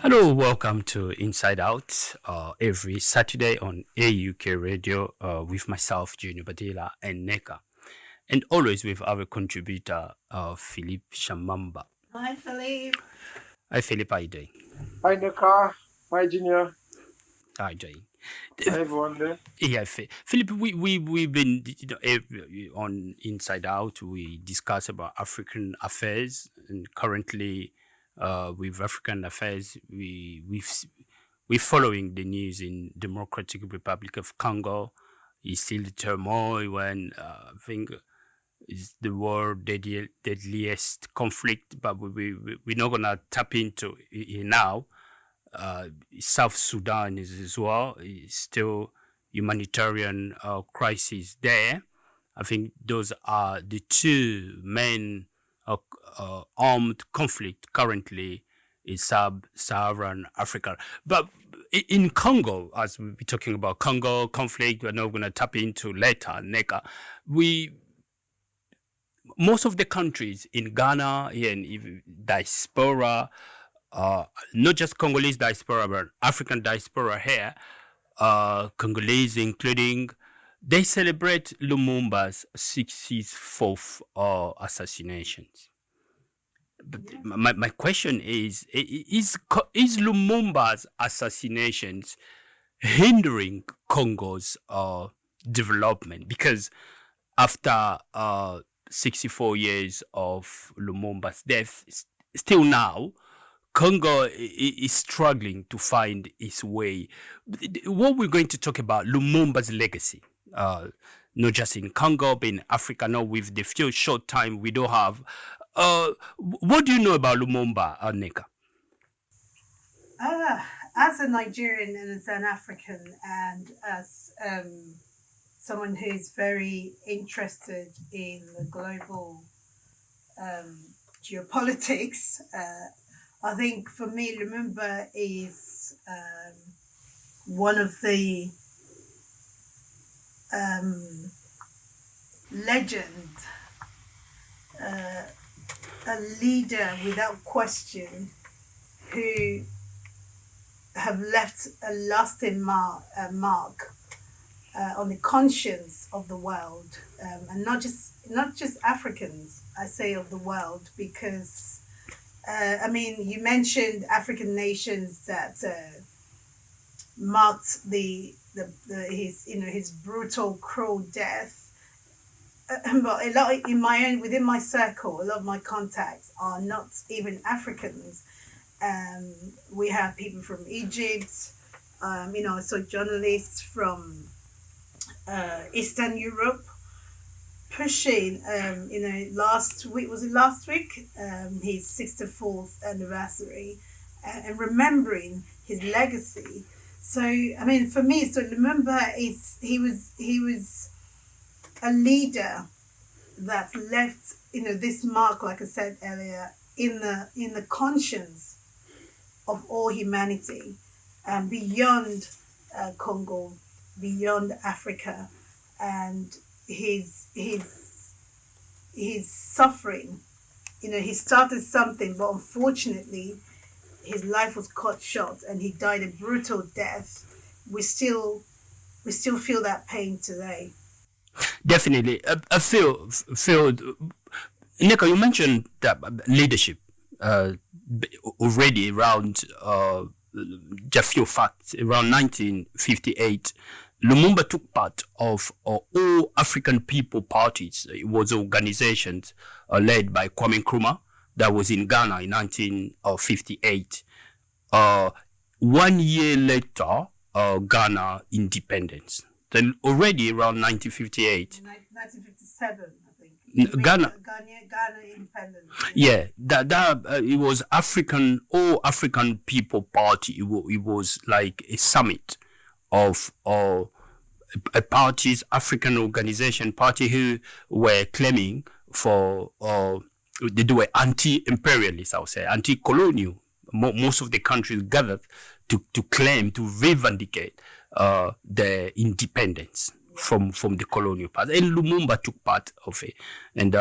Hello, welcome to Inside Out every Saturday on AUK Radio with myself, Junior Badila, and Neka. And always with our contributor, Philippe Shamamba. Hi, Philippe. Hi, Philippe, how you doing? Hi, Neka. Hi, Junior. How you doing? Hi, everyone there. Yeah, Philippe, we've been on Inside Out. We discuss about African affairs, and currently, with African affairs, we're following the news in Democratic Republic of Congo. It's still the turmoil when I think is the world deadliest conflict, but we're not gonna tap into it now. South Sudan is as well. It's still humanitarian crisis there. I think those are the two main armed conflict currently in sub-Saharan Africa. But in Congo, as we'll be talking about Congo conflict, we're not going to tap into later, NECA. Most of the countries in Ghana and even diaspora, not just Congolese diaspora, but African diaspora here, Congolese including, they celebrate Lumumba's 64th assassinations. But my question is Lumumba's assassinations hindering Congo's development? Because after 64 years of Lumumba's death, still now, Congo is struggling to find its way. What we're going to talk about, Lumumba's legacy, not just in Congo, but in Africa. Now, with the few short time we do have, what do you know about Lumumba, Neka? As a Nigerian and as an African, and as someone who's very interested in the global geopolitics, I think for me, Lumumba is one of the legend, a leader without question, who have left a lasting mark on the conscience of the world, and not just Africans. I say of the world because you mentioned African nations that marked his brutal, cruel death. But a lot within my circle, a lot of my contacts are not even Africans. We have people from Egypt. I saw journalists from Eastern Europe pushing. Last week, his 64th anniversary, and remembering his legacy. So for me, Lumumba he was a leader that left this mark, like I said earlier, in the conscience of all humanity, and beyond Congo, beyond Africa, and his suffering. He started something, but unfortunately his life was cut short and he died a brutal death. We still feel that pain today. Definitely. I feel Nika, you mentioned that leadership already around just few facts. Around 1958, Lumumba took part of all African people parties. It was organizations led by Kwame Nkrumah that was in Ghana in 1958. 1 year later, Ghana independence. Then already around 1958. 1957, I think. Ghana independence. Yeah, that it was all African People Party. It was like a summit of a parties, African organization party who were claiming for they were anti-imperialist, I would say, anti-colonial. Most of the countries gathered to claim, to revindicate their independence from the colonial past. And Lumumba took part of it. And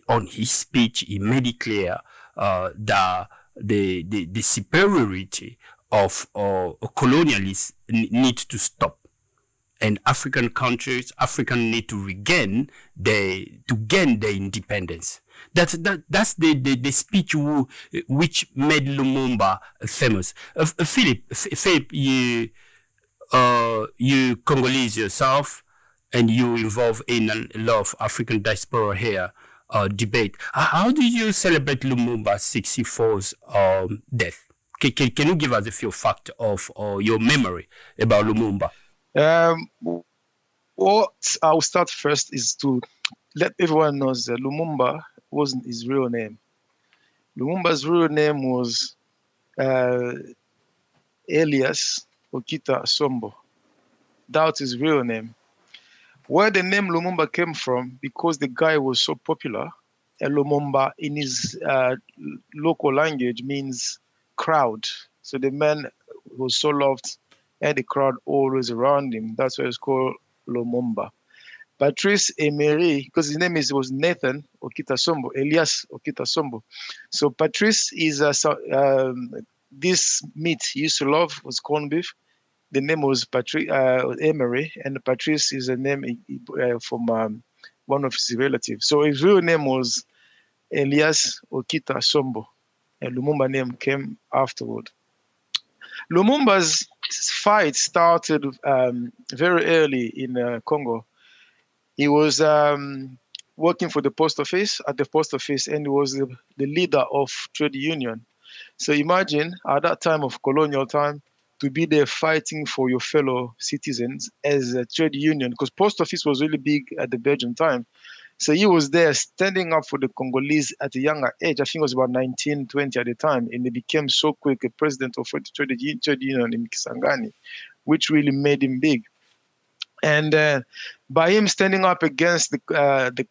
on his speech, he made it clear that the superiority of colonialists need to stop, and African countries, African need to gain their independence. That's the speech which made Lumumba famous. Philip, you Congolese yourself, and you involved in a lot of African diaspora here debate. How do you celebrate Lumumba's 64th death? Can you give us a few facts of your memory about Lumumba? What I'll start first is to let everyone know that Lumumba wasn't his real name. Lumumba's real name was Elias Okita Sombo. That's his real name. Where the name Lumumba came from, because the guy was so popular, Lumumba in his local language means crowd. So the man was so loved, and the crowd always around him. That's why it's called Lumumba. Patrice Emery, because his name was Nathan Okitasombo, Elias Okitasombo. So Patrice is this meat he used to love was corned beef. The name was Emery, and Patrice is a name from one of his relatives. So his real name was Elias Okita Sombo, and Lumumba name came afterward. Lumumba's fight started very early in Congo. He was working for the post office, and he was the leader of trade union. So imagine at that time of colonial time, to be there fighting for your fellow citizens as a trade union, because post office was really big at the Belgian time. So he was there standing up for the Congolese at a younger age. I think it was about 19, 20 at the time, and he became so quick a president of a trade union in Kisangani, which really made him big. And by him standing up against the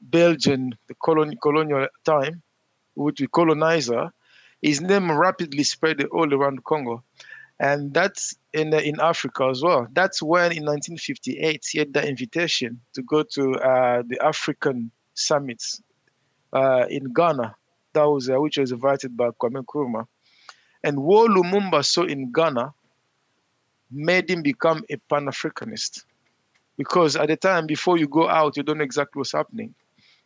Belgian, the colonial time, which we colonizer, his name rapidly spread all around Congo. And that's in Africa as well. That's when in 1958 he had the invitation to go to the African summits in Ghana. That was which was invited by Kwame Nkrumah. And what Lumumba saw in Ghana made him become a Pan-Africanist. Because at the time, before you go out, you don't know exactly what's happening.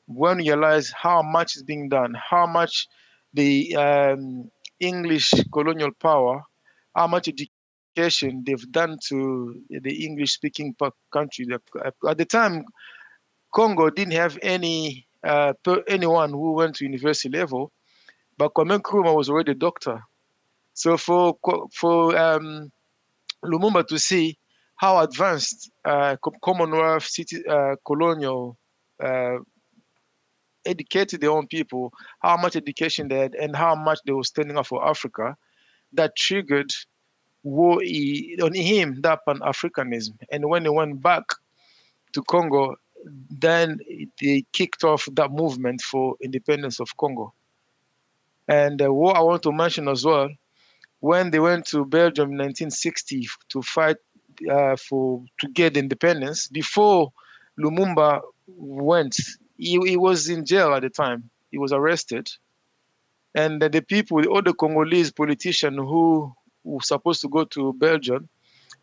When you realize how much is being done, how much the English colonial power, how much education they've done to the English-speaking country. At the time, Congo didn't have anyone who went to university level, but Kwame Nkrumah was already a doctor. So for Lumumba to see how advanced Commonwealth colonial educated their own people, how much education they had, and how much they were standing up for Africa, that triggered on him that Pan-Africanism. And when he went back to Congo, then they kicked off that movement for independence of Congo. And what I want to mention as well, when they went to Belgium in 1960 to fight to get independence, before Lumumba went, he was in jail at the time. He was arrested. And the people, all the Congolese politicians who were supposed to go to Belgium,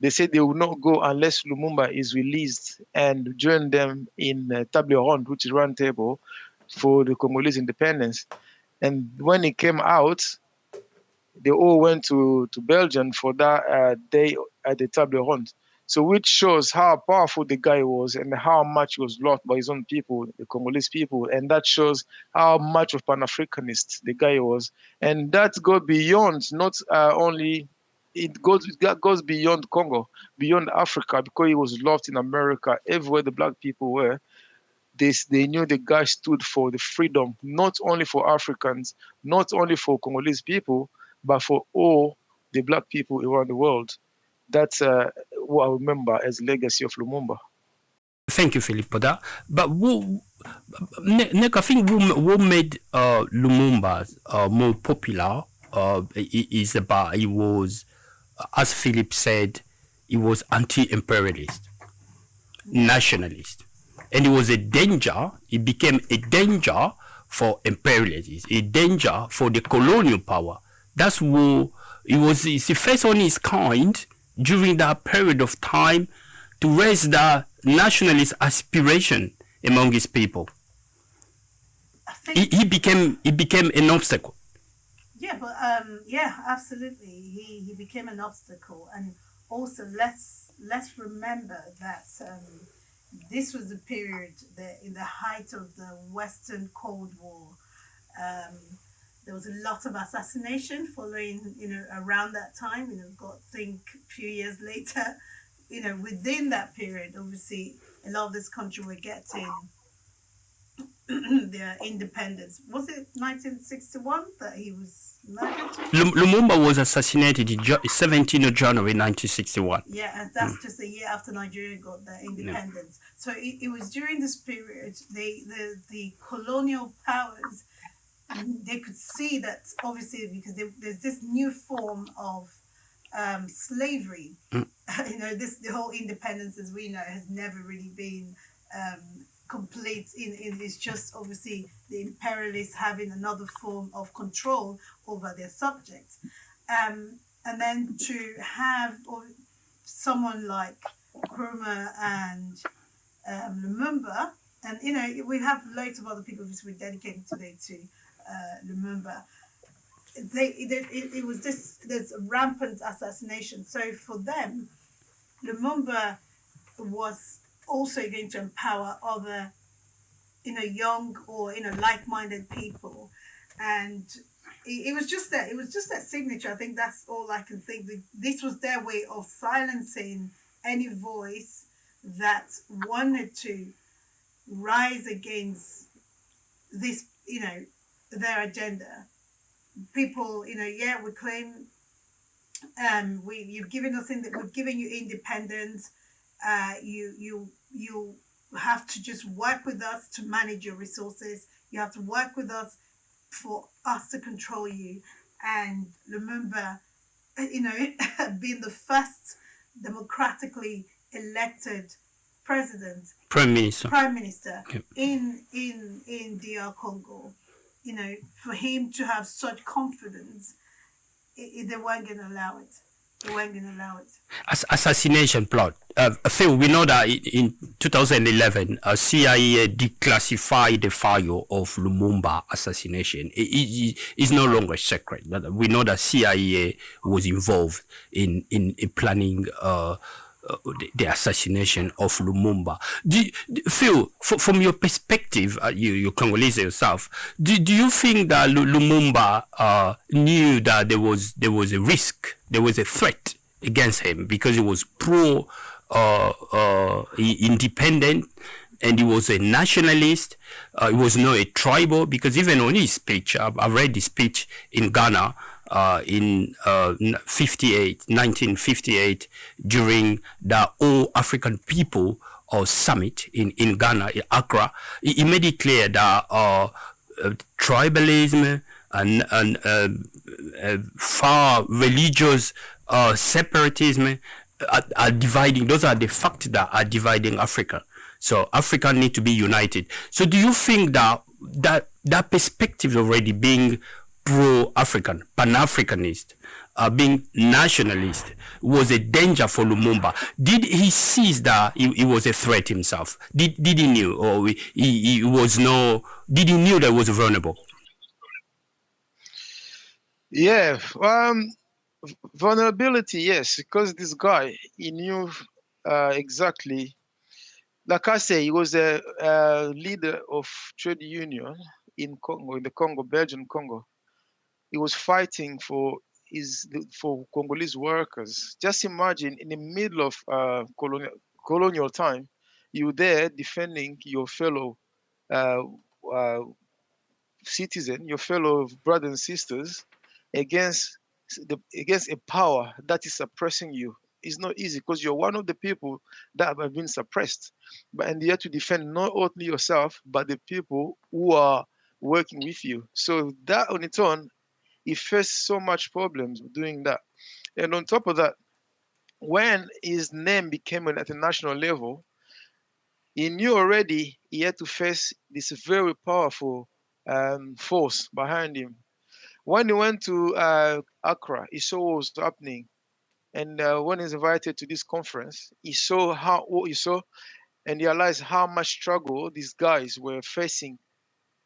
they said they will not go unless Lumumba is released and join them in Table Ronde, which is round table for the Congolese independence. And when he came out, they all went to Belgium for that day at the Table Ronde. So which shows how powerful the guy was and how much he was loved by his own people, the Congolese people. And that shows how much of Pan-Africanist the guy was. And that goes beyond, not only, that goes beyond Congo, beyond Africa, because he was loved in America, everywhere the black people were. They knew the guy stood for the freedom, not only for Africans, not only for Congolese people, but for all the black people around the world. That's what I remember as legacy of Lumumba. Thank you, Philip, for that. But Nick, I think what made Lumumba more popular is about he was, as Philip said, he was anti-imperialist, nationalist. And it was a danger, it became a danger for imperialism, a danger for the colonial power. That's what it's the first on its kind during that period of time to raise the nationalist aspiration among his people. He became an obstacle. Yeah, but yeah, absolutely. He became an obstacle, and also let's remember that this was the period that in the height of the Western Cold War. There was a lot of assassination following, around that time. Got think a few years later, within that period, obviously, a lot of this country were getting their independence. Was it 1961 that he was murdered? Lumumba was assassinated in 17th of January 1961. Yeah, and that's just a year after Nigeria got their independence. Yeah. So it was during this period, the colonial powers, they could see that, obviously, because there's this new form of slavery. The whole independence, as we know, has never really been complete. It's just obviously the imperialists having another form of control over their subjects, and then to have someone like Nkrumah and Lumumba, and we have loads of other people who we're dedicating today to Lumumba. It was there's rampant assassination. So for them, Lumumba was also going to empower other, young or like-minded people, and it was just that signature. I think that's all I can think. This was their way of silencing any voice that wanted to rise against this, their agenda. People, we claim, you've given us we've given you independence. You have to just work with us to manage your resources. You have to work with us for us to control you. And Lumumba, being the first democratically elected prime minister yep. in DR Congo, for him to have such confidence, they weren't going to allow it. Assassination plot. Phil, we know that in 2011, CIA declassified the file of Lumumba assassination. It is no longer secret. We know that CIA was involved in planning the assassination of Lumumba. Phil, from your perspective, you Congolese yourself, do you think that Lumumba knew that there was a risk, there was a threat against him because he was independent and he was a nationalist? He was not a tribal, because even on his speech, I read his speech in Ghana in 1958, during the All African People Summit in Ghana, in Accra. He made it clear that tribalism and far religious separatism are dividing. Those are the factors that are dividing Africa. So Africa need to be united. So do you think that perspective already being pro-African, Pan-Africanist, being nationalist, was a danger for Lumumba? Did he see that he was a threat himself? Did he knew, or did he knew that he was vulnerable? Yeah, vulnerability, yes, because this guy, he knew exactly. Like I say, he was a leader of trade union in Congo, in the Congo, Belgian Congo. He was fighting for Congolese workers. Just imagine, in the middle of colonial time, you there defending your fellow citizen, your fellow brothers and sisters, against a power that is suppressing you. It's not easy, because you're one of the people that have been suppressed. And you have to defend not only yourself, but the people who are working with you. So that on its own, he faced so much problems doing that. And on top of that, when his name became at a national level, he knew already he had to face this very powerful force behind him. When he went to Accra, he saw what was happening, and when he's invited to this conference, he saw what he saw, and realized how much struggle these guys were facing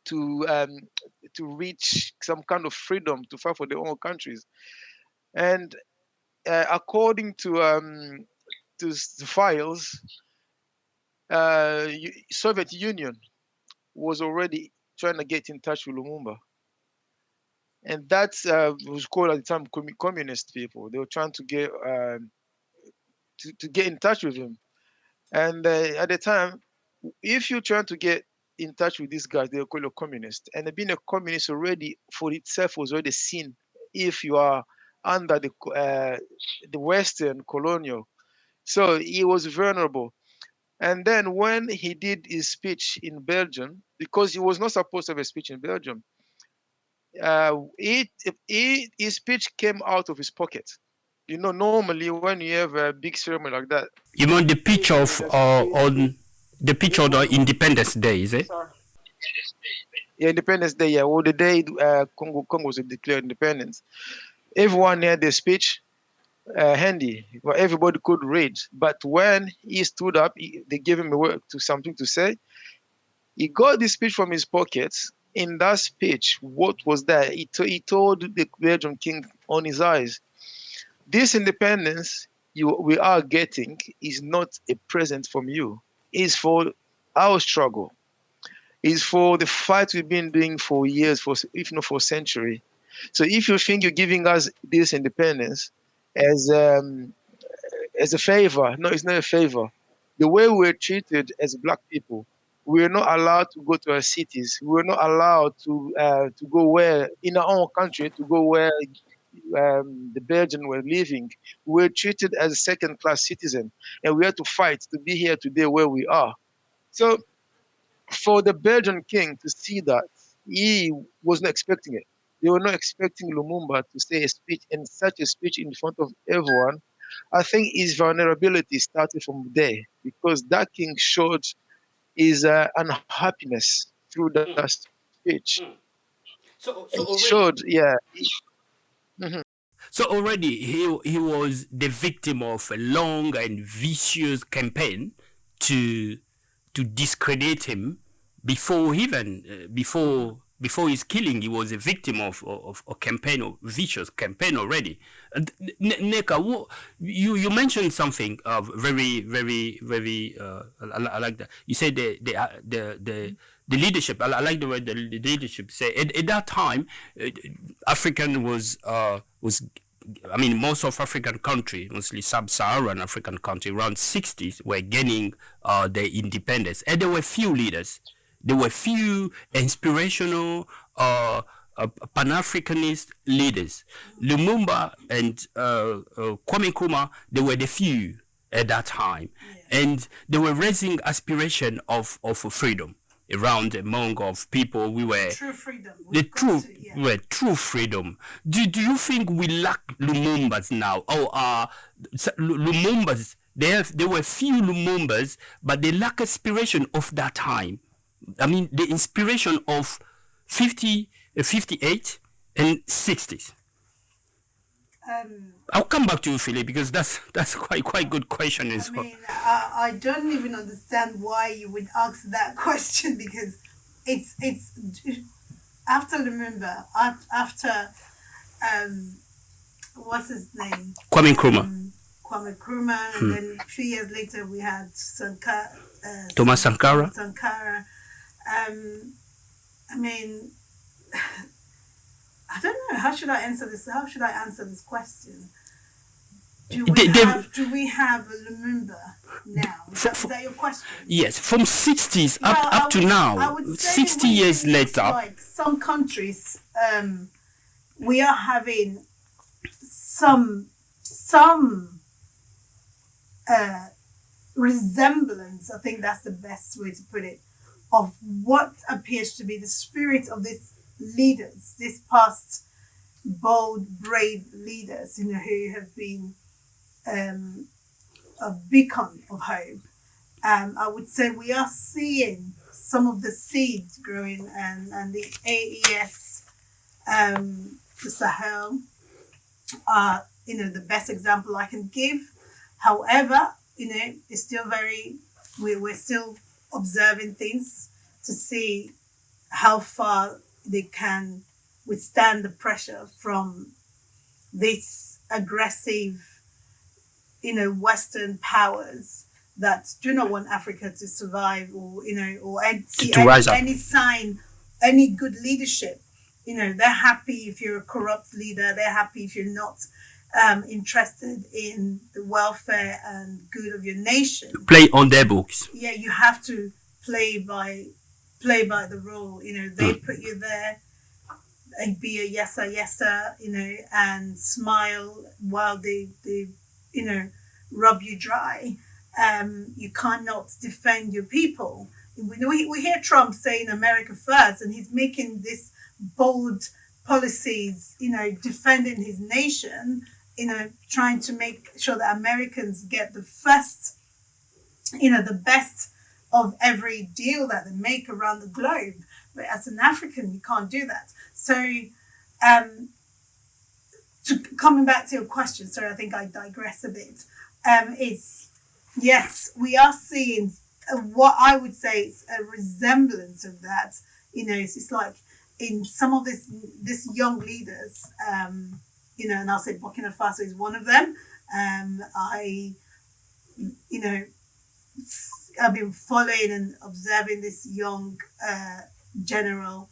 to um, to reach some kind of freedom to fight for their own countries. And according to the files, Soviet Union was already trying to get in touch with Lumumba, and that was called at the time communist people. They were trying to get to get in touch with him, and at the time, if you're trying to get in touch with these guys, they will call you a communist. And being a communist already for itself was already seen if you are under the Western colonial. So he was vulnerable. And then when he did his speech in Belgium, because he was not supposed to have a speech in Belgium, his speech came out of his pocket. You know, normally when you have a big ceremony like that, You mean the picture of on the picture of the Independence Day, is it? Sorry. yeah, Independence Day, yeah, or the day Congo was declared independence, everyone had their speech handy, where everybody could read. But when he stood up, they gave him a word to something to say. He got the speech from his pockets. In that speech, what was there? He told the Belgian king on his eyes, this independence we are getting is not a present from you. It's for our struggle. It's for the fight we've been doing for years, for if not for a century. So if you think you're giving us this independence as a favor, no, it's not a favor. The way we're treated as Black people, we're not allowed to go to our cities. We're not allowed to go where in our own country to go where the Belgians were living. We're treated as a second-class citizen, and we have to fight to be here today where we are. So for the Belgian king to see that, he was not expecting it. They were not expecting Lumumba to say a speech, and such a speech in front of everyone. I think his vulnerability started from there, because that king showed his unhappiness through that speech. So It already, showed, yeah. Mhm. so already he was the victim of a long and vicious campaign to discredit him before even before his killing. He was a victim of a campaign, of vicious campaign already. Neka, you mentioned something very I like that. You said the leadership. I like the way the leadership say at that time, African was, I mean, most of African country, mostly sub-Saharan African country, around 60s, were gaining their independence, and there were few leaders. There were few inspirational Pan-Africanist leaders. Lumumba and Kwame Nkrumah, they were the few at that time, and they were raising aspiration of freedom around among of people. We were True freedom. the We've got true to, yeah. well, true freedom. Do you think we lack Lumumbas now? Or Lumumbas, there were few Lumumbas, but they lack inspiration of that time. I mean, the inspiration of 58 and 60s. I'll come back to you, Philip, because that's quite good question I as well. mean, I don't even understand why you would ask that question, because it's after Lumumba, after what's his name? Kwame Nkrumah, Kwame Nkrumah, and then a few years later we had Thomas Sankara. Sankara. I mean, I don't know. How should I answer this? How should I answer this question? Do we have a Lumumba now? Is that your question? Yes, from 60s Well, up to I now, would say 60 years it looks later. like some countries, we are having some resemblance. I think that's the best way to put it, of what appears to be the spirit of these leaders, these past bold, brave leaders, who have been a beacon of hope. I would say we are seeing some of the seeds growing, and the AES, the Sahel, are the best example I can give. However, it's still we're still observing things to see how far they can withstand the pressure from this aggressive, Western powers that do not want Africa to survive, or see to rise up. any sign, any good leadership. They're happy if you're a corrupt leader. They're happy if you're not interested in the welfare and good of your nation. Play on their books. Yeah, you have to play by the rule. They put you there and be a yesser, and smile while they rub you dry. You cannot defend your people. We hear Trump saying America first, and he's making this bold policies, defending his nation, trying to make sure that Americans get the first, the best of every deal that they make around the globe. But as an African, you can't do that. So, coming back to your question, sorry, I think I digress a bit, is yes, we are seeing what I would say is a resemblance of that. It's like in some of this young leaders, and I'll say Burkina Faso is one of them. I've been following and observing this young general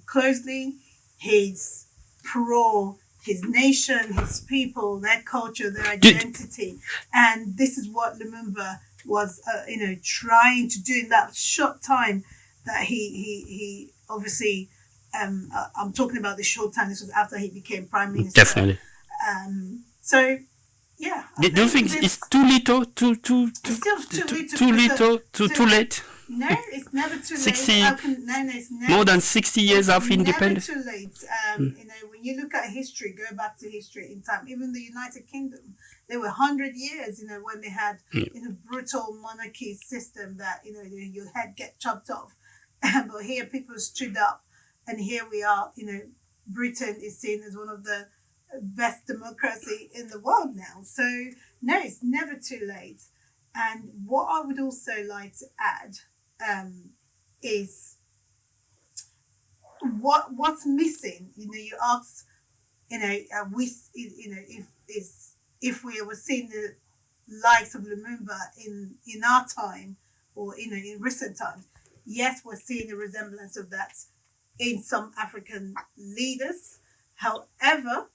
closely. He's pro his nation, his people, their culture, their identity, and this is what Lumumba was, trying to do in that short time that he obviously. I'm talking about the short time. This was after he became prime minister. Definitely. So, yeah. Do you think it's too little, too late? No, it's never too 60, late. It's never, more than 60 years of independence. Never too late. When you look at history, go back to history in time. Even the United Kingdom, they were 100 years. When they had brutal monarchy system that your head get chopped off, but here people stood up, and here we are. Britain is seen as one of the best democracy in the world now. So no, it's never too late. And what I would also like to add is what's missing. You asked, if we were seeing the likes of Lumumba in our time, or in recent times. Yes, we're seeing a resemblance of that in some African leaders. However,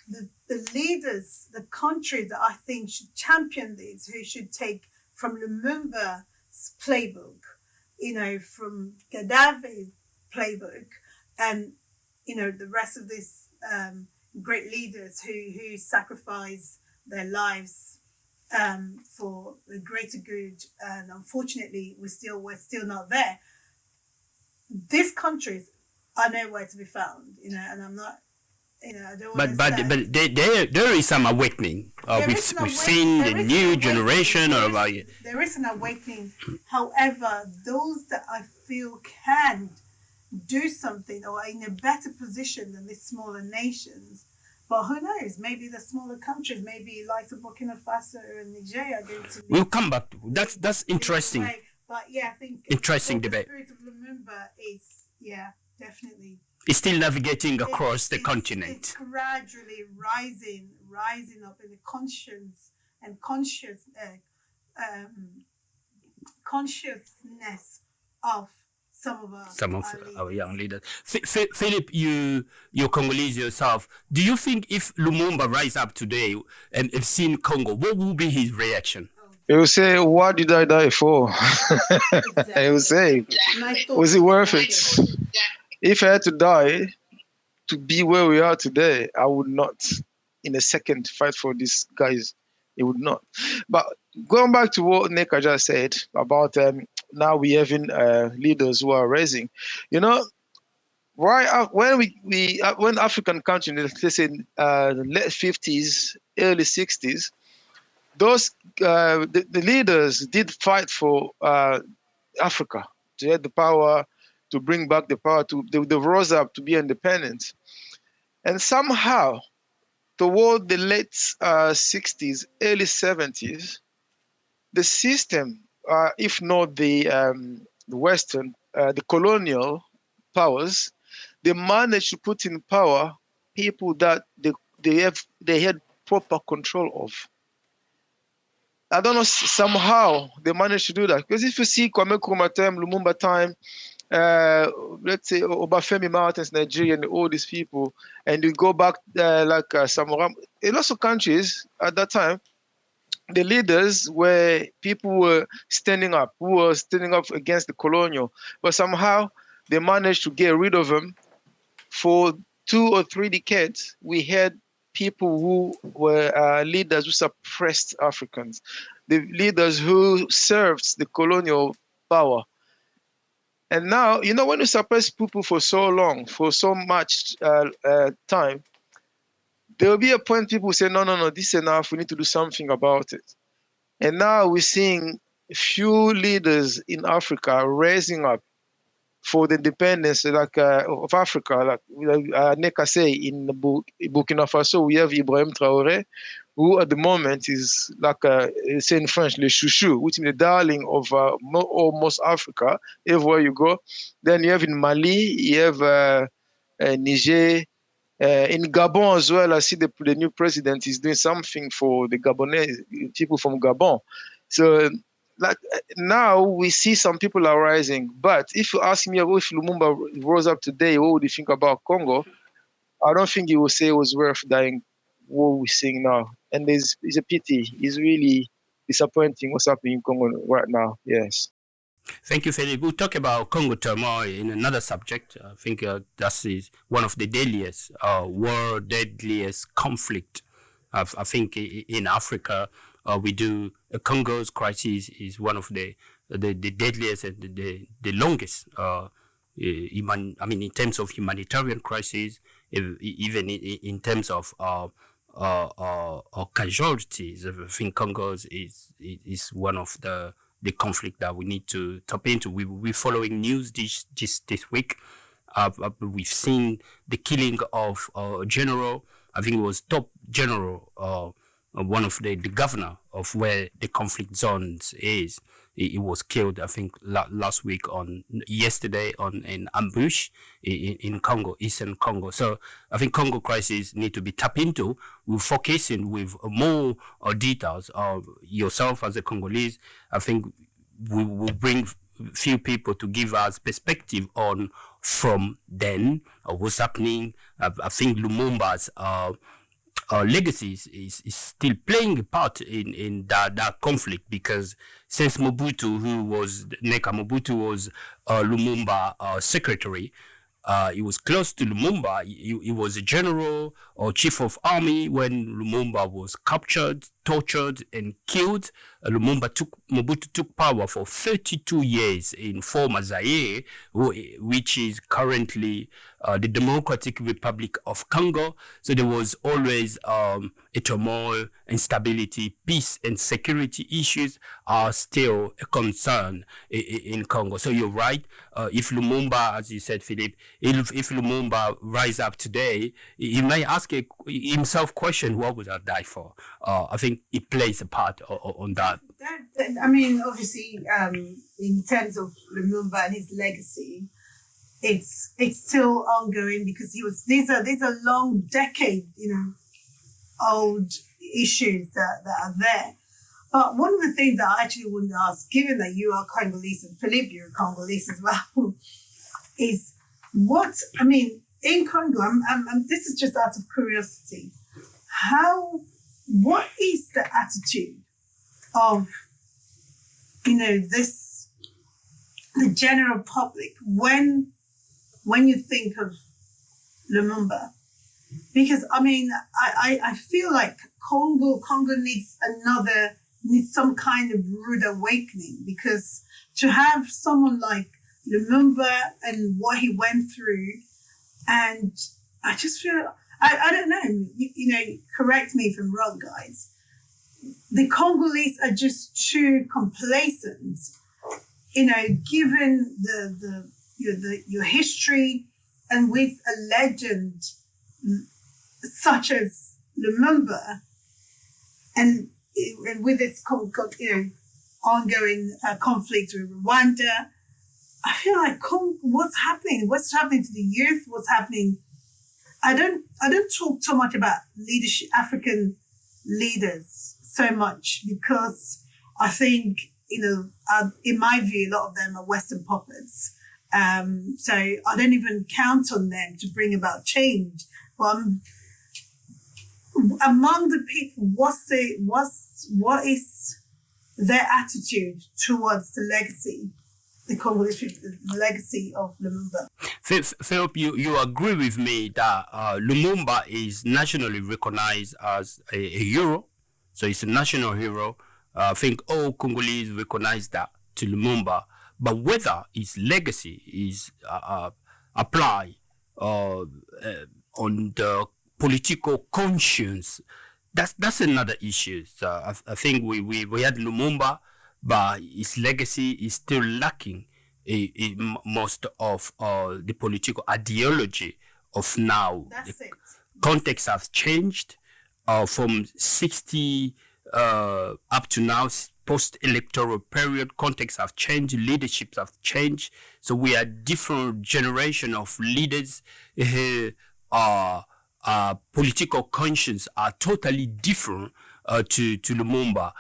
the leaders, the countries that I think should champion this, who should take from Lumumba's playbook, from Gaddafi's playbook, and the rest of these great leaders who sacrifice their lives for the greater good, and unfortunately we're still not there. These countries are nowhere to be found, and I'm not. I don't want But there is some awakening. We've seen the new generation. There is an awakening. However, those that I feel can do something or are in a better position than these smaller nations. But who knows? Maybe the smaller countries, maybe like Burkina Faso and Nigeria, are going to. We'll come back. That's interesting. But yeah, I think interesting debate. The spirit of Lumumba is definitely. It's still navigating across the continent. It's gradually rising up in the conscience and consciousness of some of our young leaders. Philip, you're Congolese yourself. Do you think if Lumumba rise up today and have seen Congo, what will be his reaction? He will say, "What did I die for?" Exactly. He will say, "Was it worth it?" If I had to die to be where we are today, I would not, in a second, fight for these guys. It would not. But going back to what Nneka just said about now we having leaders who are rising, right when African countries, let's say late 50s, early 60s, those the leaders did fight for Africa to get the power, to bring back the power, they rose up to be independent. And somehow, toward the late 60s, early 70s, the system, if not the Western, the colonial powers, they managed to put in power people that they had proper control of. I don't know, somehow they managed to do that. Because if you see Kwame Nkrumah time, Lumumba time, let's say Obafemi Martins, Nigeria, and all these people, and you go back like Samora, in lots of countries at that time, the leaders were people who were standing up against the colonial, but somehow they managed to get rid of them. For 2 or 3 decades, we had people who were leaders who suppressed Africans, the leaders who served the colonial power. And now, when you suppress people for so long, for so much time, there will be a point people say, no, this is enough, we need to do something about it. And now we're seeing few leaders in Africa raising up for the independence of Africa. Like Neka say in Burkina Faso, we have Ibrahim Traoré, who at the moment is say in French, le chouchou, which is the darling of almost Africa, everywhere you go. Then you have in Mali, you have Niger. In Gabon as well, I see the new president is doing something for the Gabonese people from Gabon. So now we see some people are rising. But if you ask me if Lumumba rose up today, what would you think about Congo? I don't think he will say it was worth dying what we're seeing now. And it's a pity. It's really disappointing what's happening in Congo right now. Yes. Thank you, Philip. We'll talk about Congo turmoil in another subject. I think that is one of the deadliest, world deadliest conflict. I think in Africa, we do Congo's crisis is one of the deadliest and the longest. In terms of humanitarian crisis, even in terms of casualties, I think Congo is one of the conflict that we need to tap into. We're following news this week. We've seen the killing of a general. I think it was top general, one of the governor of where the conflict zones is. He was killed, I think, yesterday on an ambush in Congo, Eastern Congo. So I think Congo crisis need to be tapped into. We're focusing with more details. Yourself as a Congolese, I think we will bring few people to give us perspective on from then what's happening. I think Lumumba's legacy is still playing a part in that conflict, because since Mobutu, Neka Mobutu was Lumumba secretary, he was close to Lumumba. He was a general or chief of army when Lumumba was captured, tortured, and killed. Mobutu took power for 32 years in former Zaire, which is currently the Democratic Republic of Congo. So there was always a turmoil, instability, peace and security issues are still a concern in Congo. So you're right. If Lumumba, as you said, Philip, if Lumumba rise up today, he may ask himself question, what would I die for? I think it plays a part on that. Obviously, in terms of Lumumba and his legacy, it's still ongoing, because these are long decade, old issues that are there. But one of the things that I actually wanted to ask, given that you are Congolese and Philippe, you're Congolese as well, is in Congo, this is just out of curiosity, what is the attitude of, the general public when you think of Lumumba? Because I feel like Congo needs some kind of rude awakening, because to have someone like Lumumba and what he went through, and I just feel, I don't know, correct me if I'm wrong, guys. the Congolese are just too complacent, given your history, and with a legend such as Lumumba, and with its ongoing conflict with Rwanda. I feel like what's happening? What's happening to the youth? What's happening? I don't talk so much about leadership, African leaders so much, because I think in my view, a lot of them are Western puppets. So I don't even count on them to bring about change. But among the people, what is their attitude towards the legacy? The Congolese people, the legacy of Lumumba. Philip, you agree with me that Lumumba is nationally recognized as a hero, so he's a national hero. I think all Congolese recognize that to Lumumba, but whether his legacy is applied on the political conscience, that's another issue. So I think we had Lumumba, but his legacy is still lacking in most of the political ideology of now. That's it. Context has changed from 60 up to now, post-electoral period. Contexts have changed, leaderships have changed. So we are different generation of leaders who political conscience are totally different to Lumumba.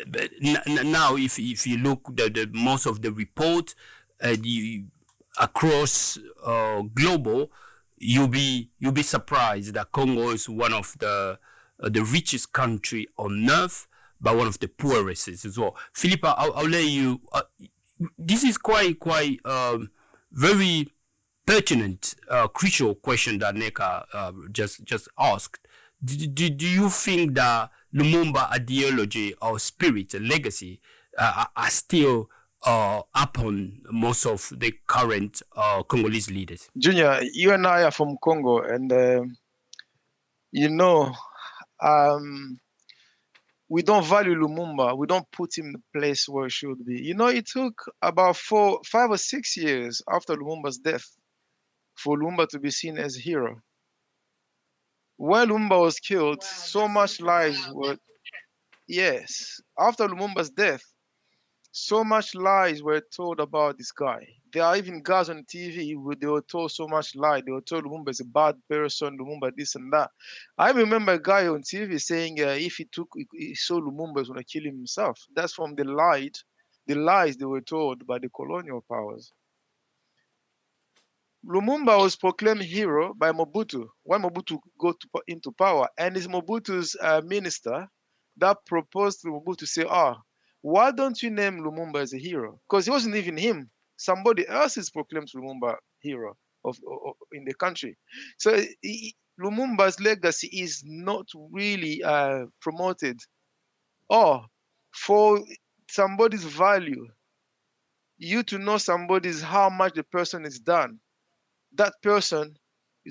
But now, if you look the most of the report across global, you'll be surprised that Congo is one of the richest country on earth, but one of the poorest as well. Philippa, I'll let you. This is quite very pertinent, crucial question that Neka just asked. Do you think that Lumumba ideology or spirit, legacy, are still up on most of the current Congolese leaders? Junior, you and I are from Congo, and we don't value Lumumba. We don't put him in the place where he should be. It took about 5 or 6 years after Lumumba's death for Lumumba to be seen as a hero. When Lumumba was killed, so much lies were... Yes, after Lumumba's death, so much lies were told about this guy. There are even guys on TV where they were told so much lie. They were told Lumumba is a bad person, Lumumba this and that. I remember a guy on TV saying if he saw Lumumba, he was going to kill himself. That's from the lies they were told by the colonial powers. Lumumba was proclaimed hero by Mobutu when Mobutu got into power, and it's Mobutu's minister that proposed to Mobutu to say, why don't you name Lumumba as a hero? Because it wasn't even him. Somebody else is proclaimed Lumumba hero of in the country. So Lumumba's legacy is not really promoted. Or for somebody's value, you to know somebody's how much the person has done. That person's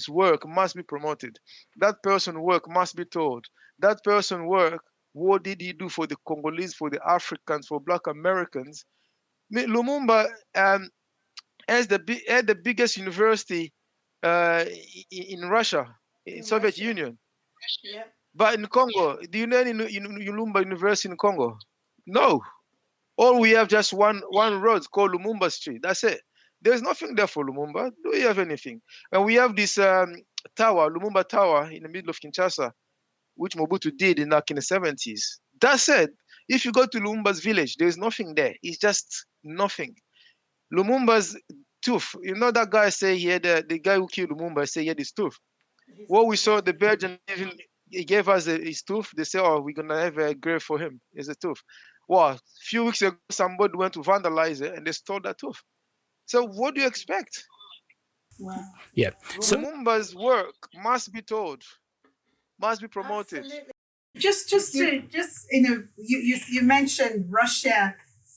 work must be promoted. That person's work must be told. That person's work, what did he do for the Congolese, for the Africans, for Black Americans? Lumumba has the biggest university in Russia, in Soviet Union. Yeah. But in Congo, do you know any Lumumba University in Congo? No. All we have just one road called Lumumba Street. That's it. There's nothing there for Lumumba. Do we have anything? And we have this tower, Lumumba Tower, in the middle of Kinshasa, which Mobutu did in the 70s. That said, if you go to Lumumba's village, there's nothing there. It's just nothing. Lumumba's tooth, that guy say he had the guy who killed Lumumba say he had his tooth. What we saw, the Belgian he gave us his tooth. They say, we're gonna have a grave for him. It's a tooth. Well, a few weeks ago, somebody went to vandalize it and they stole that tooth. So what do you expect? Wow. Yeah. So Lumumba's work must be told, must be promoted. Absolutely. Just you mentioned Russia,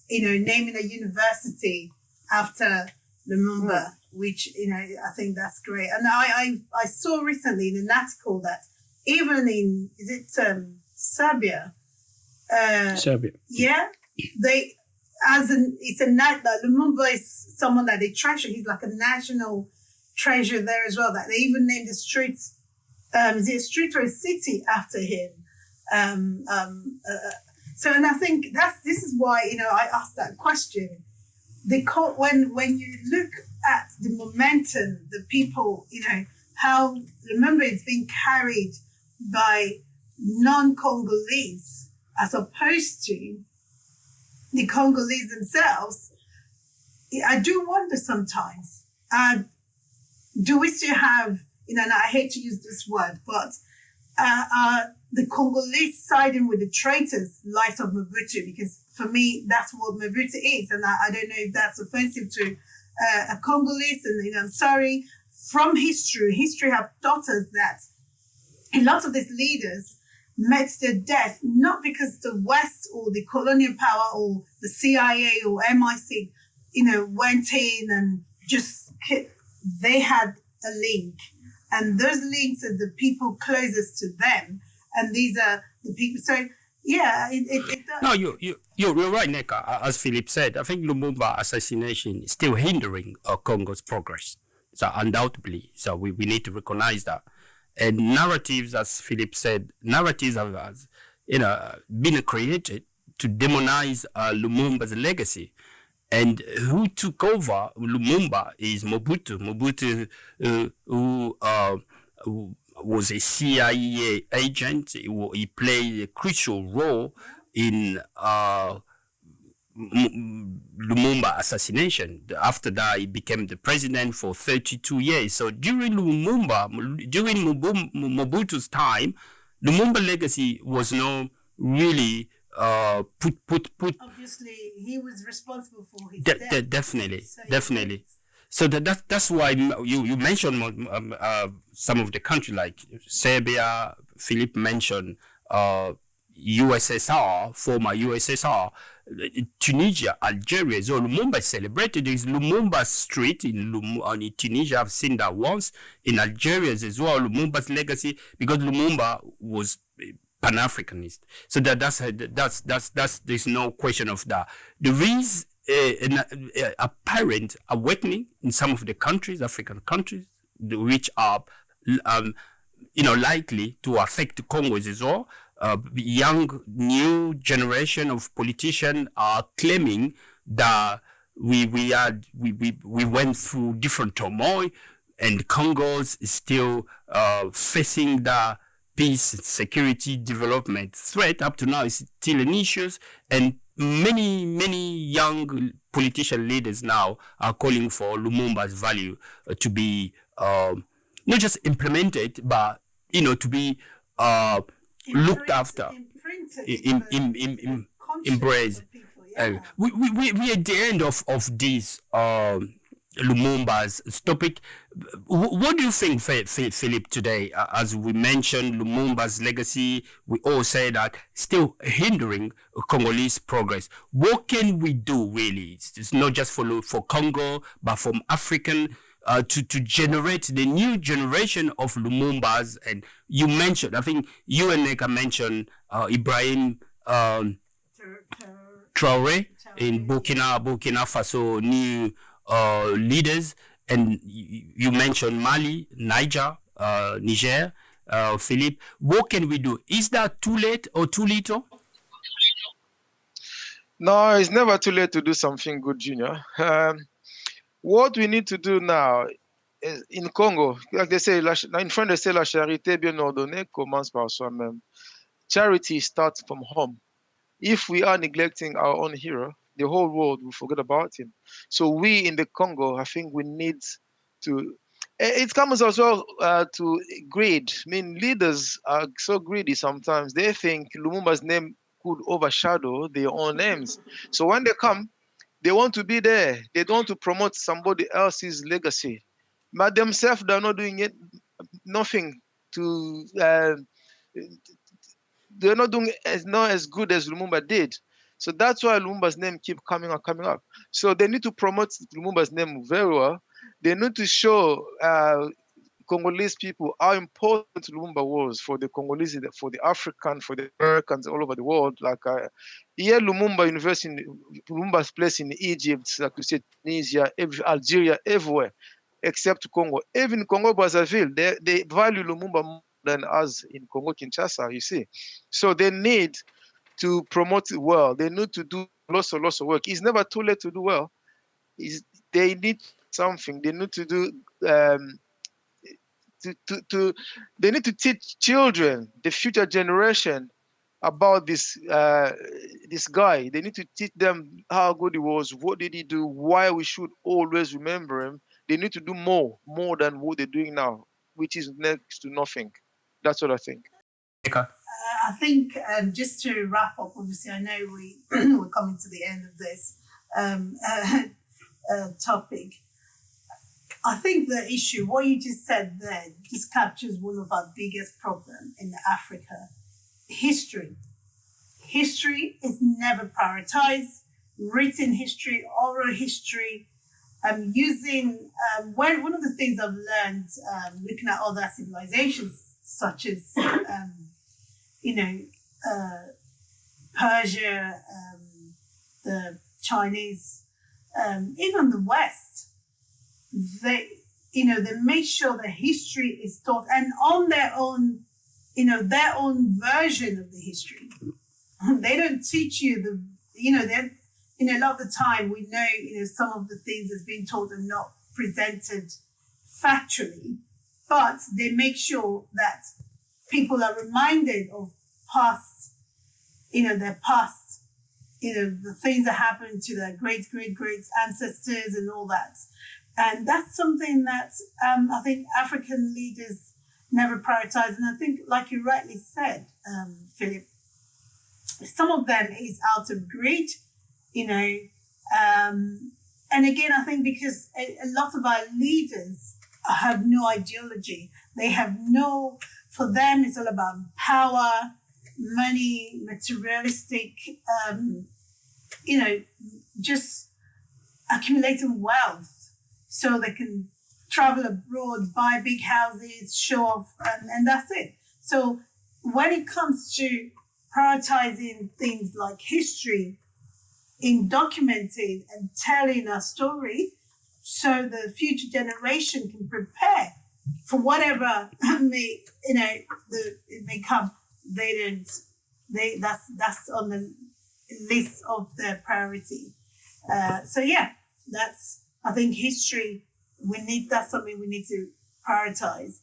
naming a university after Lumumba, which I think that's great. And I saw recently in an article that even in Serbia. Serbia. Yeah, Lumumba is someone that they treasure. He's like a national treasure there as well. That they even named the streets. Is it a street or a city after him? So, and I think this is why I asked that question. When you look at the momentum, the people, how remember it's being carried by non-Congolese as opposed to the Congolese themselves. I do wonder sometimes, do we still have, and I hate to use this word, but the Congolese siding with the traitors, likes of Mobutu? Because for me, that's what Mobutu is. And I don't know if that's offensive to a Congolese. And I'm sorry, from history have taught us that a lot of these leaders met their death not because the West or the colonial power or the CIA or MI6, went in and just they had a link, and those links are the people closest to them, and these are the people. So yeah, it does. No, you're right, Nick. As Philip said, I think Lumumba assassination is still hindering Congo's progress. So undoubtedly, so we need to recognize that. And narratives, as Philip said, narratives have been created to demonize Lumumba's legacy. And who took over Lumumba is Mobutu. Mobutu, who was a CIA agent. He played a crucial role in Lumumba assassination. After that, he became the president for 32 years. So during Mobutu's time, Lumumba legacy was not really put. Obviously, he was responsible for his death. Definitely. So that's why you mentioned some of the countries like Serbia. Philip mentioned USSR, former USSR, Tunisia, Algeria. So Lumumba is celebrated. There is Lumumba Street in Tunisia. I've seen that once. In Algeria as well, Lumumba's legacy, because Lumumba was Pan-Africanist. So that's there's no question of that. There is an apparent awakening in some of the countries, African countries, which are likely to affect Congo as well. Young new generation of politicians are claiming that we went through different turmoil, and Congo is still facing the peace, security, development threat. Up to now, it's still an issue, and many young politician leaders now are calling for Lumumba's value to be not just implemented, but to be looked after, embraced. We at the end of this Lumumba's topic. What do you think, Philip, today? As we mentioned, Lumumba's legacy, we all say that still hindering Congolese progress. What can we do, really? It's not just for Congo, but from African to generate the new generation of Lumumbas. And you mentioned, I think you and Neka mentioned Ibrahim Traore in Burkina Faso, new leaders, and you mentioned Mali, Niger, Philip. What can we do? Is that too late or too little? No, it's never too late to do something good, Junior. What we need to do now is, in Congo, like they say, in France they say la charité bien ordonnée commence par soi-même. Charity starts from home. If we are neglecting our own hero, the whole world will forget about him. So we in the Congo, I think we need to. It comes as well to greed. I mean, leaders are so greedy sometimes. They think Lumumba's name could overshadow their own names. So when they come, they want to be there. They don't want to promote somebody else's legacy. But themselves, they're not doing nothing to. They're not doing not as good as Lumumba did. So that's why Lumumba's name keep coming up. So they need to promote Lumumba's name very well. They need to show Congolese people how important Lumumba was for the Congolese, for the African, for the Americans all over the world. Like here, Lumumba University, Lumumba's place in Egypt, like you said, Tunisia, Algeria, everywhere, except Congo. Even Congo Brazzaville, they value Lumumba more than us in Congo Kinshasa. You see, so they need to promote it well. They need to do lots of work. It's never too late to do well. They need something. They need to do. They need to teach children, the future generation, about this guy. They need to teach them how good he was, what did he do, why we should always remember him. They need to do more than what they're doing now, which is next to nothing. That's what I think. I think just to wrap up, obviously, I know we're coming to the end of this topic. I think the issue, what you just said there, just captures one of our biggest problems in Africa. History. History is never prioritized. Written history, oral history. Using one of the things I've learned looking at other civilizations, such as Persia, the Chinese, even the West. They make sure the history is taught and on their own, their own version of the history. They don't teach you a lot of the time we know, some of the things that's being taught are not presented factually, but they make sure that people are reminded of past, their past, the things that happened to their great ancestors and all that. And that's something that I think African leaders never prioritize. And I think, like you rightly said, Philip, some of them is out of greed, and again, I think because a lot of our leaders have no ideology. They have for them, it's all about power, money, materialistic, just accumulating wealth so they can travel abroad, buy big houses, show off, and that's it. So when it comes to prioritizing things like history, in documenting and telling a story so the future generation can prepare for whatever it may come, that's on the list of their priority. I think history, that's something we need to prioritize.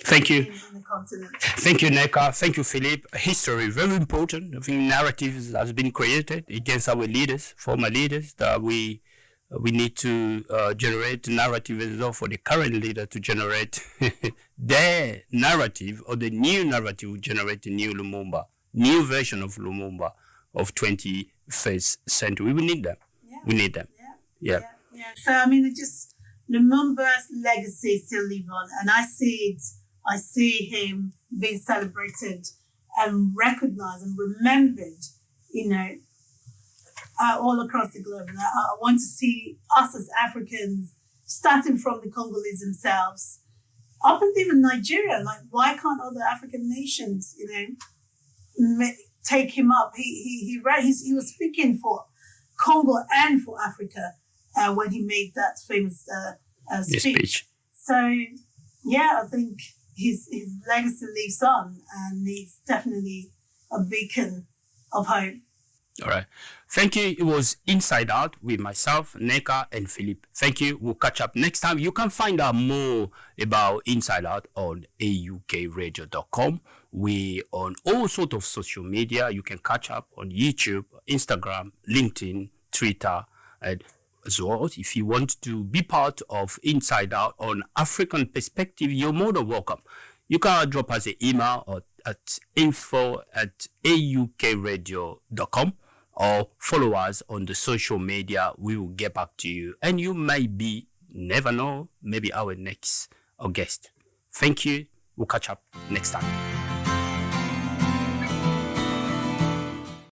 Thank you. In the continent. Thank you, Neka. Thank you, Philippe. History, very important. I think narratives has been created against our leaders, former leaders, that we need to generate narrative as well for the current leader to generate their narrative, or the new narrative will generate a new Lumumba, new version of Lumumba of 21st century. We need them. Yeah. We need them. Yeah. So, Lumumba's legacy still lives on, and I see him being celebrated and recognized and remembered, all across the globe. And I want to see us as Africans, starting from the Congolese themselves, up and even Nigeria. Like, why can't other African nations, take him up? He was speaking for Congo and for Africa when he made that famous speech. So, I think his legacy lives on, and he's definitely a beacon of hope. All right. Thank you. It was Inside Out with myself, Neka, and Philippe. Thank you. We'll catch up next time. You can find out more about Inside Out on aukradio.com. We on all sorts of social media. You can catch up on YouTube, Instagram, LinkedIn, Twitter, and as well. If you want to be part of Inside Out on African Perspective, you're more than welcome. You can drop us an email at info@aukradio.com or follow us on the social media. We will get back to you. And you may be, never know, maybe our next guest. Thank you. We'll catch up next time.